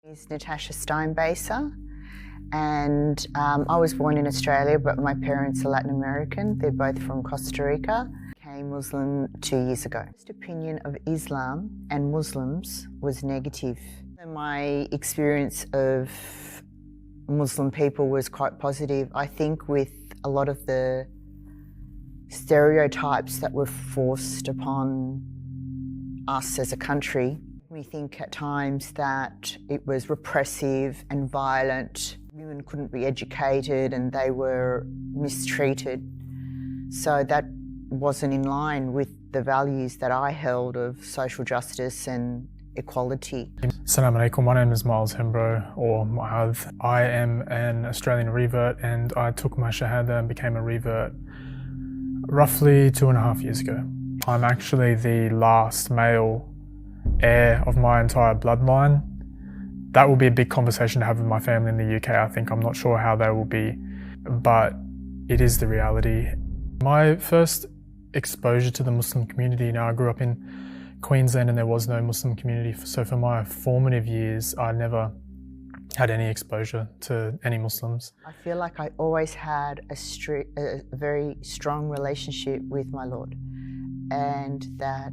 Is Natasha Steinbaser, and I was born in Australia, but my parents are Latin American. They're both from Costa Rica. I became Muslim 2 years ago. First opinion of Islam and Muslims was negative. My experience of Muslim people was quite positive. I think with a lot of the stereotypes that were forced upon us as a country, we think at times that it was repressive and violent. Women couldn't be educated and they were mistreated. So that wasn't in line with the values that I held of social justice and equality. Assalamu alaikum, my name is Miles Hembro, or Mahad. I am an Australian revert and I took my shahada and became a revert roughly 2.5 years ago. I'm actually the last male heir of my entire bloodline. That will be a big conversation to have with my family in the UK, I think. I'm not sure how they will be, but it is the reality. My first exposure to the Muslim community, I grew up in Queensland and there was no Muslim community, so for my formative years I never had any exposure to any Muslims. I feel like I always had a very strong relationship with my Lord, and that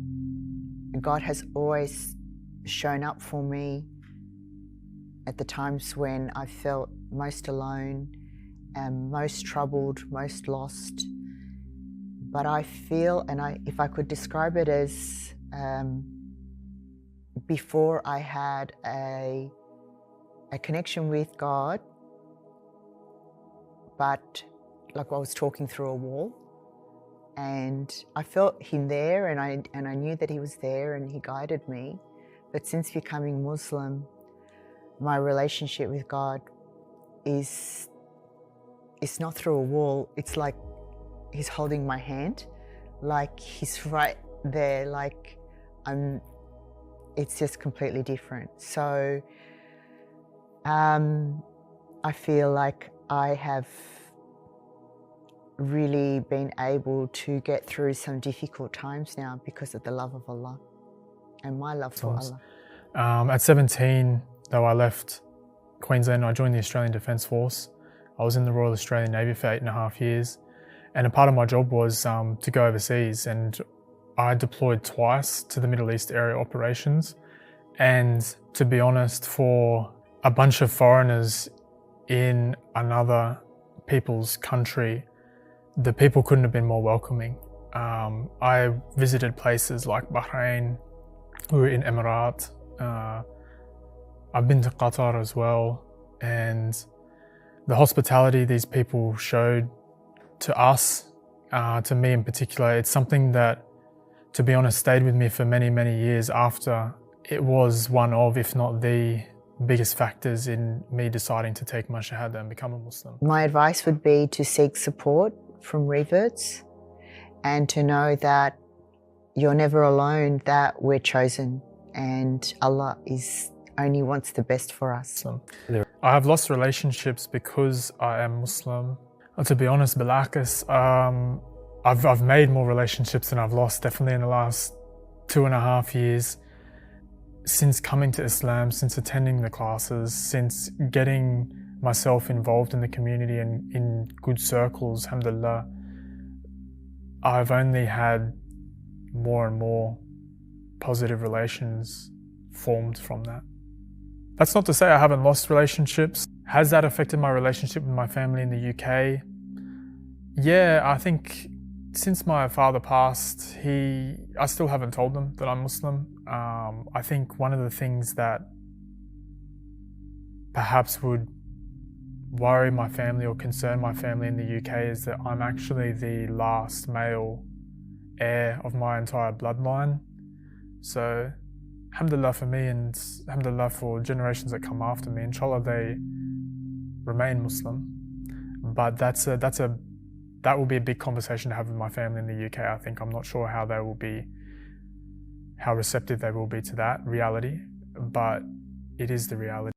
God has always shown up for me at the times when I felt most alone and most troubled, most lost. But I feel, and if I could describe it as before I had a connection with God, but like I was talking through a wall, and I felt him there, and I knew that he was there and he guided me. But since becoming Muslim, my relationship with God is not through a wall. It's like he's holding my hand, like he's right there, like it's just completely different. So I feel like I have really been able to get through some difficult times now because of the love of Allah and my love for Allah. At 17, though, I left Queensland. I joined the Australian Defence Force. I was in the Royal Australian Navy for 8.5 years, and a part of my job was to go overseas, and I deployed twice to the Middle East area operations. And to be honest, for a bunch of foreigners in another people's country, the people couldn't have been more welcoming. I visited places like Bahrain, we were in Emirat, I've been to Qatar as well, and the hospitality these people showed to us, to me in particular, it's something that, to be honest, stayed with me for many, many years after. It was one of, if not the biggest factors in me deciding to take my shahada and become a Muslim. My advice would be to seek support from reverts and to know that you're never alone, that we're chosen and Allah only wants the best for us. I have lost relationships because I am Muslim. To be honest, Balakas, I've made more relationships than I've lost, definitely in the last 2.5 years. Since coming to Islam, since attending the classes, since getting myself involved in the community and in good circles, alhamdulillah, I've only had more and more positive relations formed from that. That's not to say I haven't lost relationships. Has that affected my relationship with my family in the UK? Yeah, I think since my father passed, I still haven't told them that I'm Muslim. I think one of the things that perhaps would worry my family or concern my family in the UK is that I'm actually the last male heir of my entire bloodline. So alhamdulillah for me, and alhamdulillah for generations that come after me, inshallah they remain Muslim. But that will be a big conversation to have with my family in the UK, I think. I'm not sure how receptive they will be to that reality, but it is the reality.